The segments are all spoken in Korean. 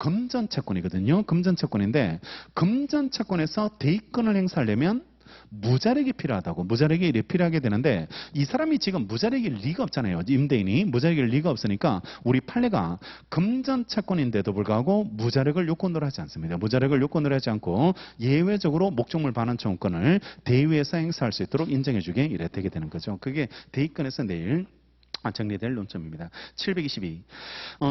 금전채권이거든요. 금전채권인데 금전채권에서 대의권을 행사하려면 무자력이 필요하다고. 무자력이 이렇게 필요하게 되는데 이 사람이 지금 무자력일 리가 없잖아요. 임대인이 무자력일 리가 없으니까 우리 판례가 금전채권인데도 불구하고 무자력을 요건으로 하지 않습니다. 무자력을 요건으로 하지 않고 예외적으로 목적물 반환 청구권을 대의에서 행사할 수 있도록 인정해주게 이래 되게 되는 거죠. 그게 대의권에서 내일 정리될 논점입니다. 722.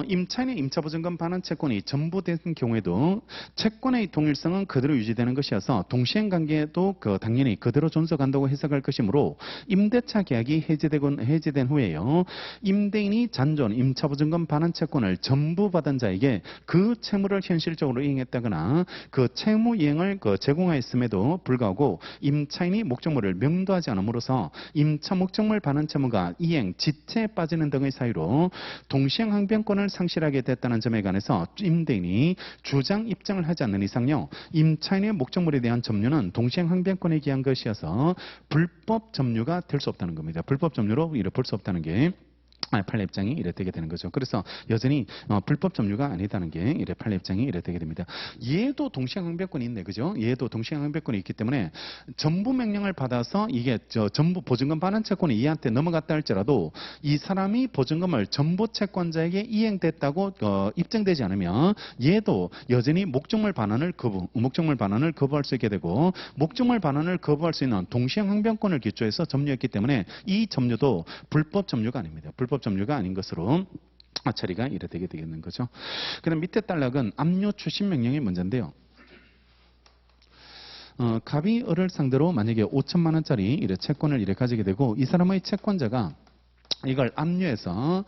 임차인의 임차보증금 반환 채권이 전부된 경우에도 채권의 동일성은 그대로 유지되는 것이어서 동시행관계도 당연히 그대로 존속한다고 해석할 것이므로 임대차 계약이 해제된 후에요. 임대인이 잔존 임차보증금 반환 채권을 전부 받은 자에게 그 채무를 현실적으로 이행했다거나 그 채무 이행을 제공하였음에도 불구하고 임차인이 목적물을 명도하지 않음으로써 임차 목적물 반환 채무가 이행, 지체 빠지는 등의 사유로 동시행 항변권을 상실하게 됐다는 점에 관해서 임대인이 주장 입증을 하지 않는 이상요 임차인의 목적물에 대한 점유는 동시행 항변권에 기한 것이어서 불법 점유가 될 수 없다는 겁니다. 불법 점유로 이를 볼 수 없다는 게 판례 입장이 이래 되게 되는 거죠. 그래서 여전히 불법 점유가 아니다는 게 이래 판례 입장이 이래 되게 됩니다. 얘도 동시행 항변권이 있네, 그죠? 얘도 동시행 항변권이 있기 때문에 전부 명령을 받아서 이게 전부 보증금 반환 채권이 얘한테 넘어갔다 할지라도 이 사람이 보증금을 전부 채권자에게 이행됐다고 입증되지 않으면 얘도 여전히 목적물 반환을 거부할 수 있게 되고 목적물 반환을 거부할 수 있는 동시행 항변권을 기초해서 점유했기 때문에 이 점유도 불법 점유가 아닙니다. 불법 점유가 아닌 것으로 처리가 이래 되게 되겠는 거죠. 그다음 밑에 단락은 압류 추심 명령이 문제인데요. 갑이 을을 상대로 만약에 5천만 원짜리 이래 채권을 이래 가지게 되고 이 사람의 채권자가 이걸 압류해서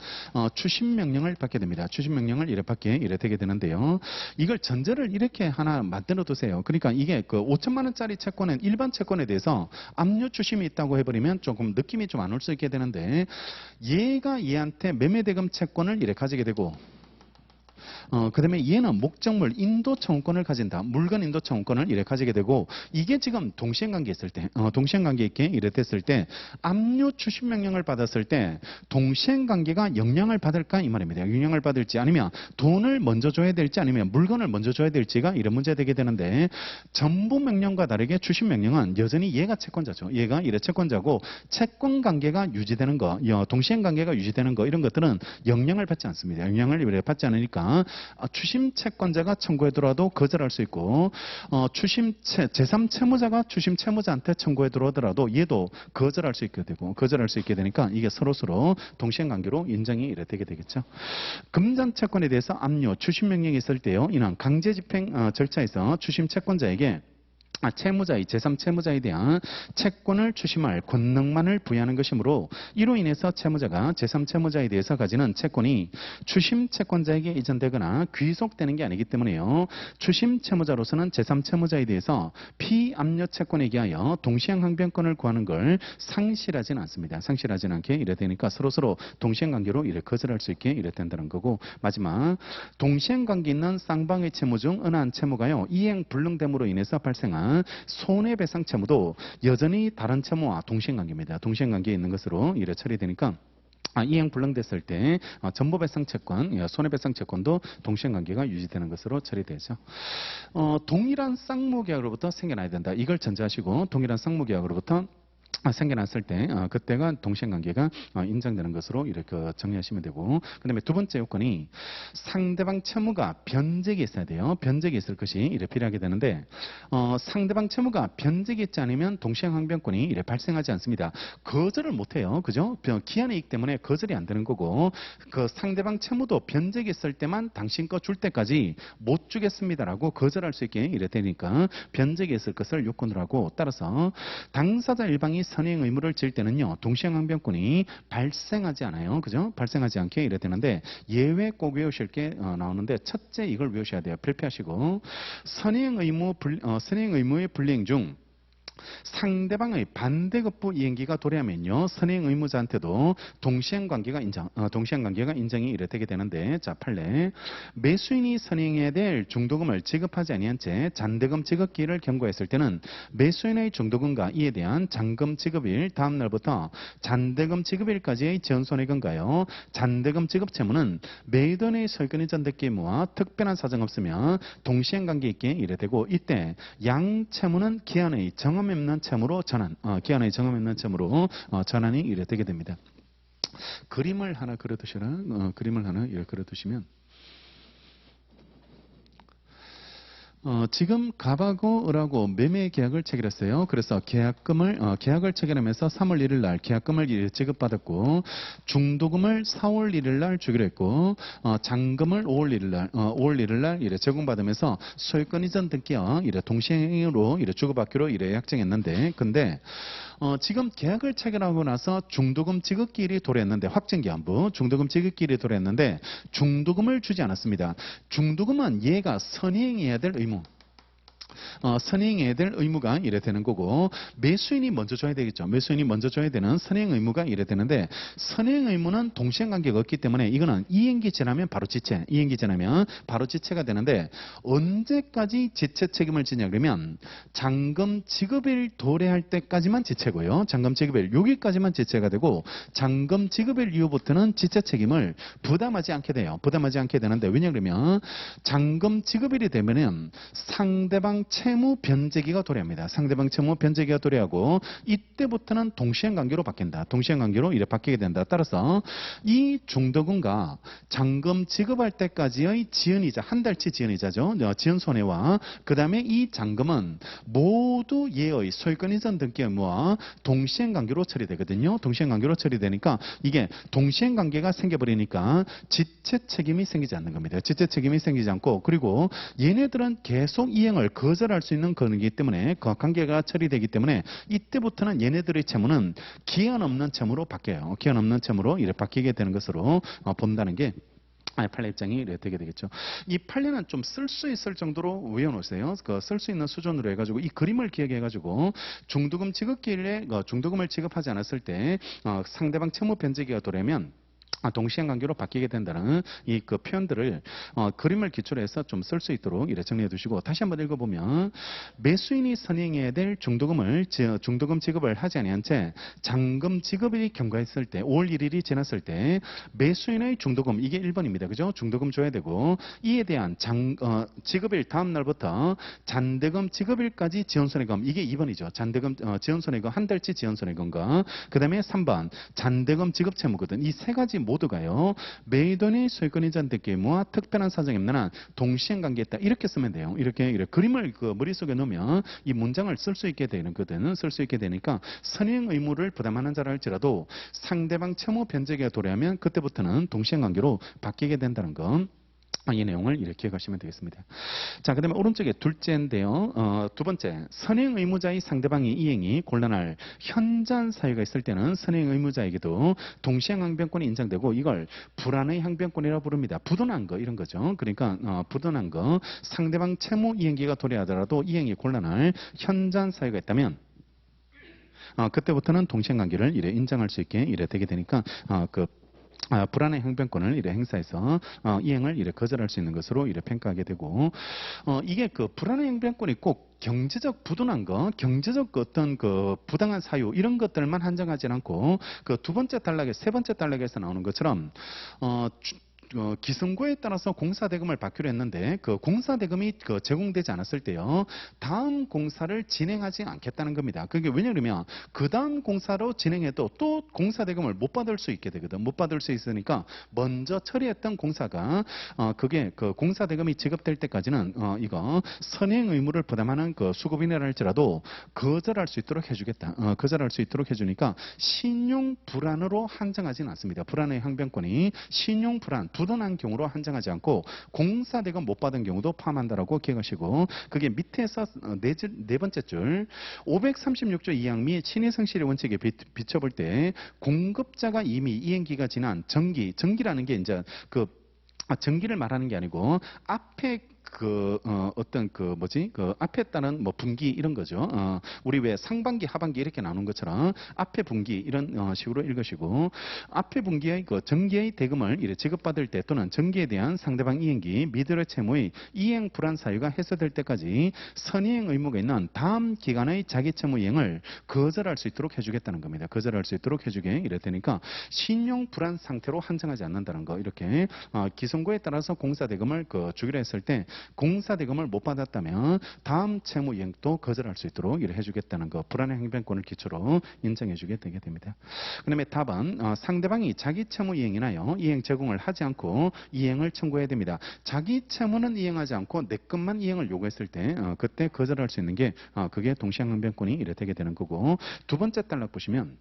추심 명령을 받게 됩니다. 추심 명령을 이래 받게 이래 되게 되는데요. 이걸 전제를 이렇게 하나 만들어 두세요. 그러니까 이게 그 5천만 원짜리 채권은 일반 채권에 대해서 압류 추심이 있다고 해버리면 조금 느낌이 좀 안 올 수 있게 되는데 얘가 얘한테 매매대금 채권을 이래 가지게 되고 그 다음에 얘는 목적물 인도 청구권을 가진다. 물건 인도 청구권을 이래 가지게 되고 이게 지금 동시행관계 있을 때 동시행관계 있게 이래 됐을 때 압류 추심 명령을 받았을 때 동시행관계가 영향을 받을까 이 말입니다. 영향을 받을지 아니면 돈을 먼저 줘야 될지 아니면 물건을 먼저 줘야 될지가 이런 문제 되게 되는데 전부 명령과 다르게 추심 명령은 여전히 얘가 채권자죠. 얘가 이래 채권자고 채권관계가 유지되는 거 동시행관계가 유지되는 거 이런 것들은 영향을 받지 않습니다. 영향을 이래 받지 않으니까 추심 채권자가 청구해 들어와도 거절할 수 있고 제3채무자가 추심 채무자한테 청구해 들어오더라도 얘도 거절할 수 있게 되고 거절할 수 있게 되니까 이게 서로 동시행 관계로 인정이 이래 되게 되겠죠. 금전 채권에 대해서 압류 추심 명령이 있을 때요. 이는 강제 집행 절차에서 추심 채권자에게 채무자의 제3채무자에 대한 채권을 추심할 권능만을 부여하는 것이므로 이로 인해서 채무자가 제3채무자에 대해서 가지는 채권이 추심 채권자에게 이전되거나 귀속되는 게 아니기 때문에요. 추심 채무자로서는 제3채무자에 대해서 피압류 채권에 기하여 동시행 항변권을 구하는 걸 상실하지는 않습니다. 상실하지는 않게 이래 되니까 서로 동시행 관계로 이래 거절할 수 있게 이래 된다는 거고 마지막 동시행 관계 있는 쌍방의 채무 중 어느 한 채무가요. 이행 불능됨으로 인해서 발생한 손해배상 채무도 여전히 다른 채무와 동시행관계입니다. 동시행관계에 있는 것으로 이래 처리되니까 이행 불능됐을 때 전부배상 채권, 손해배상 채권도 동시행관계가 유지되는 것으로 처리되죠. 동일한 쌍무계약으로부터 생겨나야 된다. 이걸 전제하시고 동일한 쌍무계약으로부터 생겨났을 때 그때가 동시행관계가 인정되는 것으로 이렇게 정리하시면 되고 그 다음에 두 번째 요건이 상대방 채무가 변제기 있어야 돼요. 변제기 있을 것이 이래 필요하게 되는데 상대방 채무가 변제기 있지 않으면 동시행항변권이 이래 발생하지 않습니다. 거절을 못해요. 그죠? 기한의 이익 때문에 거절이 안 되는 거고 그 상대방 채무도 변제기 있을 때만 당신 거 줄 때까지 못 주겠습니다라고 거절할 수 있게 이래 되니까 변제기 있을 것을 요건으로 하고 따라서 당사자 일방이 선행 의무를 질 때는요. 동시행항변권이 발생하지 않아요. 그죠? 발생하지 않게 이래 되는데 예외 꼭 외우실 게 나오는데 첫째 이걸 외우셔야 돼요. 필피하시고 선행 의무의 불이행 중 상대방의 반대급부 이행기가 도래하면요, 선행 의무자한테도 동시행관계가 인정이 이래 되게 되는데, 자, 판례. 매수인이 선행해야 될 중도금을 지급하지 아니한 채 잔대금 지급기일을 경고했을 때는 매수인의 중도금과 이에 대한 잔금 지급일 다음 날부터 잔대금 지급일까지의 지연손해금과요, 잔대금 지급 채무는 매도인의 설권이 전득기 의무와 특별한 사정 없으면 동시행관계 있게 이래 되고, 이때 양 채무는 기한의 정함 없는 채무로 전환, 기한의 정함 없는 채무로 전환이 이래 되게 됩니다. 그림을 하나 그려두시라. 그림을 하나 이렇게 그려두시면, 지금 갑하고 을하고 매매 계약을 체결했어요. 그래서 계약을 체결하면서 3월 1일 날 계약금을 지급받았고, 중도금을 4월 1일 날 주기로 했고, 잔금을 5월 1일 날 이래 제공받으면서 소유권 이전 등기와 이래 동시행으로 이래 주고받기로 이래 약정했는데, 근데 지금 계약을 체결하고 나서 중도금 지급기일이 도래했는데, 확정기한부 중도금 지급기일이 도래했는데 중도금을 주지 않았습니다. 중도금은 얘가 선행해야 될 의무, 선행해야 될 의무가 이래 되는 거고, 매수인이 먼저 줘야 되겠죠. 매수인이 먼저 줘야 되는 선행 의무가 이래 되는데, 선행 의무는 동시행 관계가 없기 때문에 이거는 이행기 지나면 바로 지체, 이행기 지나면 바로 지체가 되는데, 언제까지 지체 책임을 지냐 그러면 잔금 지급일 도래할 때까지만 지체고요. 잔금 지급일 여기까지만 지체가 되고, 잔금 지급일 이후부터는 지체 책임을 부담하지 않게 돼요. 부담하지 않게 되는데, 왜냐 그러면 잔금 지급일이 되면은 상대방 채무 변제기가 도래합니다. 상대방 채무 변제기가 도래하고, 이때부터는 동시행 관계로 바뀐다. 동시행 관계로 이래 바뀌게 된다. 따라서 이 중도금과 잔금 지급할 때까지의 지연이자, 한 달치 지연이자죠. 지연 손해와 그 다음에 이 잔금은 모두 얘의 소유권 이전 등기 의무와 동시행 관계로 처리되거든요. 동시행 관계로 처리되니까 이게 동시행 관계가 생겨버리니까 지체 책임이 생기지 않는 겁니다. 지체 책임이 생기지 않고, 그리고 얘네들은 계속 이행을 거절할 수 있는 거기 때문에, 그 관계가 처리되기 때문에 이때부터는 얘네들의 채무는 기한 없는 채무로 바뀌어요. 기한 없는 채무로 이렇게 바뀌게 되는 것으로 본다는 게 판례 입장이 이래 되게 되겠죠. 이 판례는 좀 쓸 수 있을 정도로 외워놓으세요. 쓸 수 있는 수준으로 해가지고 이 그림을 기억해가지고 중도금 지급기일에 중도금을 지급하지 않았을 때 상대방 채무 변제기가 도래하면 동시행 관계로 바뀌게 된다는 이 그 표현들을 그림을 기초로 해서 좀 쓸 수 있도록 이래 정리해 두시고, 다시 한번 읽어보면, 매수인이 선행해야 될 중도금 지급을 하지 아니한 채 잔금 지급이 경과했을 때, 5월 1일이 지났을 때 매수인의 중도금, 이게 1번입니다. 그죠? 중도금 줘야 되고, 이에 대한 지급일 다음 날부터 잔대금 지급일까지 지연손해금, 이게 2번이죠. 잔대금 지연손해금, 한 달치 지연손해금과 그 다음에 3번 잔대금 지급 채무거든. 이 세 가지 모두가요, 매도인의 소유권 이전 등기 의무와 특별한 사정이 없는 한 동시행 관계에 있다. 이렇게 쓰면 돼요. 이렇게 그림을 머릿속에 넣으면 이 문장을 쓸 수 있게 되는 거든. 쓸 수 있게 되니까, 선행 의무를 부담하는 자라 할지라도 상대방 채무 변제기가 도래하면 그때부터는 동시행 관계로 바뀌게 된다는 건, 이 내용을 이렇게 기억하시면 되겠습니다. 자, 그 다음에 오른쪽에 둘째인데요. 두 번째, 선행 의무자의 상대방의 이행이 곤란할 현저한 사유가 있을 때는 선행 의무자에게도 동시행 항변권이 인정되고, 이걸 불안의 항변권이라고 부릅니다. 부도난 거, 이런 거죠. 그러니까 부도난 거, 상대방 채무 이행기가 도래하더라도 이행이 곤란할 현저한 사유가 있다면 그때부터는 동시행 관계를 이래 인정할 수 있게 이래 되게 되니까 불안의 항변권을 이래 행사해서 이행을 이래 거절할 수 있는 것으로 이래 평가하게 되고, 이게 불안의 항변권이 꼭 경제적 부도난 거, 경제적 어떤 부당한 사유, 이런 것들만 한정하지 않고, 두 번째 단락에, 세 번째 단락에서 나오는 것처럼 기승고에 따라서 공사대금을 받기로 했는데, 공사대금이 제공되지 않았을 때요, 다음 공사를 진행하지 않겠다는 겁니다. 그게 왜냐하면 그 다음 공사로 진행해도 또 공사대금을 못 받을 수 있게 되거든. 못 받을 수 있으니까 먼저 처리했던 공사가 그게 공사대금이 지급될 때까지는 이거 선행 의무를 부담하는 수급인이라 할지라도 거절할 수 있도록 해주겠다. 거절할 수 있도록 해주니까 신용 불안으로 한정하지는 않습니다. 불안의 항변권이 신용 불안, 부도난 경우로 한정하지 않고 공사대금 못 받은 경우도 포함한다라고 기억하시고, 그게 밑에서 네 번째 줄 536조 2항 및 신의성실의 원칙에 비춰볼 때, 공급자가 이미 이행기가 지난 정기라는 게 이제 정기를 말하는 게 아니고, 앞에 어떤 앞에 따른 뭐 분기 이런 거죠. 우리 왜 상반기, 하반기 이렇게 나눈 것처럼 앞에 분기 이런 식으로 읽으시고 앞에 분기의 그 정기의 대금을 이래 지급받을 때 또는 정기에 대한 상대방 이행기 미들의 채무의 이행 불안 사유가 해소될 때까지 선이행 의무가 있는 다음 기간의 자기 채무 이행을 거절할 수 있도록 해주겠다는 겁니다. 거절할 수 있도록 해주게 이래 되니까 신용 불안 상태로 한정하지 않는다는 거 이렇게 기성구에 따라서 공사대금을 주기로 했을 때 공사대금을 못 받았다면 다음 채무 이행도 거절할 수 있도록 이래 해주겠다는 거 불안의 행변권을 기초로 인정해주게 되게 됩니다. 그다음에 답은 상대방이 자기 채무 이행이나요 이행 제공을 하지 않고 이행을 청구해야 됩니다. 자기 채무는 이행하지 않고 내 것만 이행을 요구했을 때 그때 거절할 수 있는 게 그게 동시행변권이 이래 되게 되는 거고 두 번째 단락 보시면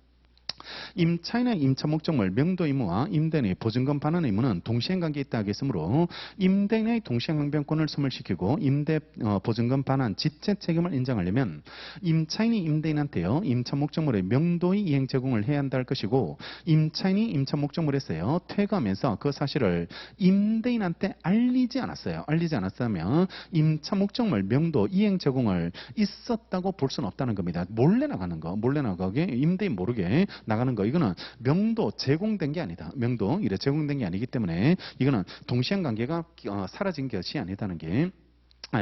임차인의 임차 목적물 명도 의무와 임대인의 보증금 반환 의무는 동시행관계에 있다 하겠으므로 임대인의 동시행변권을 소멸시키고 임대 보증금 반환 지체 책임을 인정하려면 임차인이 임대인한테요 임차 목적물의 명도의 이행 제공을 해야 한다 할 것이고 임차인이 임차 목적물에서요 퇴거하면서 그 사실을 임대인한테 알리지 않았어요. 알리지 않았다면 임차 목적물 명도 이행 제공을 있었다고 볼 수는 없다는 겁니다. 몰래 나가는 거 몰래 나가게 임대인 모르게 나가는 거 이거는 명도 제공된 게 아니다. 명도 이래 제공된 게 아니기 때문에 이거는 동시행 관계가 사라진 것이 아니다는 게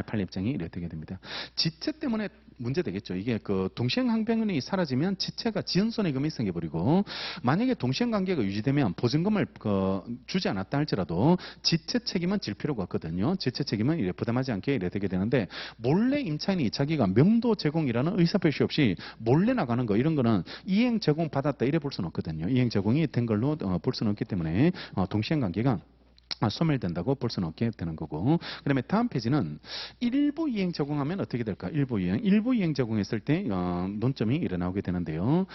판례 입장이 이래 되게 됩니다. 지체 때문에 문제 되겠죠. 이게 동시행 항변이 사라지면 지체가 지연손해금이 생겨버리고 만약에 동시행 관계가 유지되면 보증금을 주지 않았다 할지라도 지체 책임은 질 필요가 없거든요. 지체 책임은 이래 부담하지 않게 이래 되게 되는데 몰래 임차인이 자기가 명도 제공이라는 의사표시 없이 몰래 나가는 거 이런 거는 이행 제공 받았다 이래 볼 수는 없거든요. 이행 제공이 된 걸로 볼 수는 없기 때문에 동시행 관계가 소멸된다고 볼 수는 없게 되는 거고 그 다음에 다음 페이지는 일부 이행 제공하면 어떻게 될까? 일부 이행 제공했을 때 논점이 일어나게 되는데요.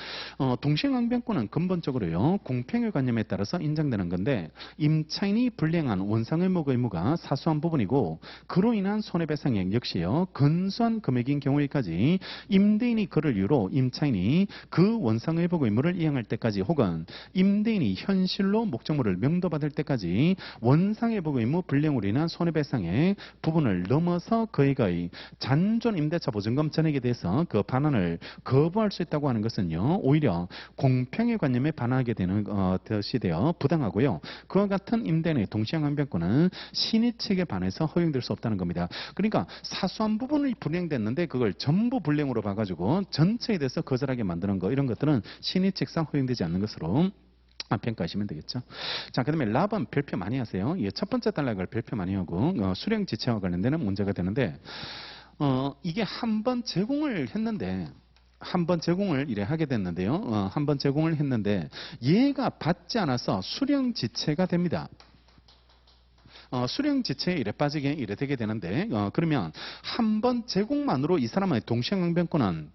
동시행항변권은 근본적으로요 공평의 관념에 따라서 인정되는 건데 임차인이 불이행한 원상의무 의무가 사소한 부분이고 그로 인한 손해배상액 역시요 근소한 금액인 경우에까지 임대인이 그를 이유로 임차인이 그 원상의무 의무를 이행할 때까지 혹은 임대인이 현실로 목적물을 명도받을 때까지 원상회복 의무 불이행으로 인한 손해배상의 부분을 넘어서 그의 잔존 임대차 보증금 전액에 대해서 그 반환을 거부할 수 있다고 하는 것은요 오히려 공평의 관념에 반하게 되는 것이 되어 부당하고요. 그와 같은 임대인의 동시행항변권은 신의 측에 반해서 허용될 수 없다는 겁니다. 그러니까 사소한 부분이 불이행됐는데 그걸 전부 불이행으로 봐가지고 전체에 대해서 거절하게 만드는 거 이런 것들은 신의 측상 허용되지 않는 것으로 평가하시면 되겠죠. 자, 그 다음에 랍은 별표 많이 하세요. 첫 번째 단락을 별표 많이 하고 수령 지체와 관련되는 문제가 되는데 이게 한 번 제공을 했는데 한 번 제공을 이래 하게 됐는데요. 한 번 제공을 했는데 얘가 받지 않아서 수령 지체가 됩니다. 수령 지체에 이래 빠지게 이래 되게 되는데 그러면 한 번 제공만으로 이 사람의 동시행항변권은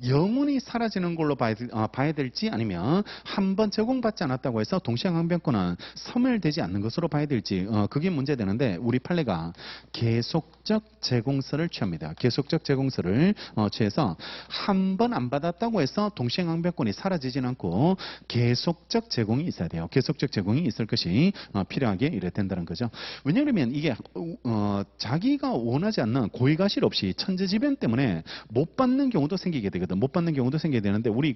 영원히 사라지는 걸로 봐야 될지 아니면 한 번 제공받지 않았다고 해서 동시행항변권은 소멸되지 않는 것으로 봐야 될지 그게 문제되는데 우리 판례가 계속적 제공서를 취합니다. 계속적 제공서를 취해서 한 번 안 받았다고 해서 동시행항변권이 사라지진 않고 계속적 제공이 있어야 돼요. 계속적 제공이 있을 것이 필요하게 이래 된다는 거죠. 왜냐하면 이게 자기가 원하지 않는 고의가실 없이 천재지변 때문에 못 받는 경우도 생기게 되거든. 못 받는 경우도 생기게 되는데 우리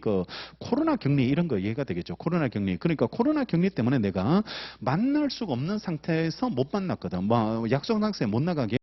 코로나 격리 이런 거 이해가 되겠죠. 코로나 격리. 그러니까 코로나 격리 때문에 내가 만날 수가 없는 상태에서 못 만났거든. 뭐 약속 장소에 못 나가게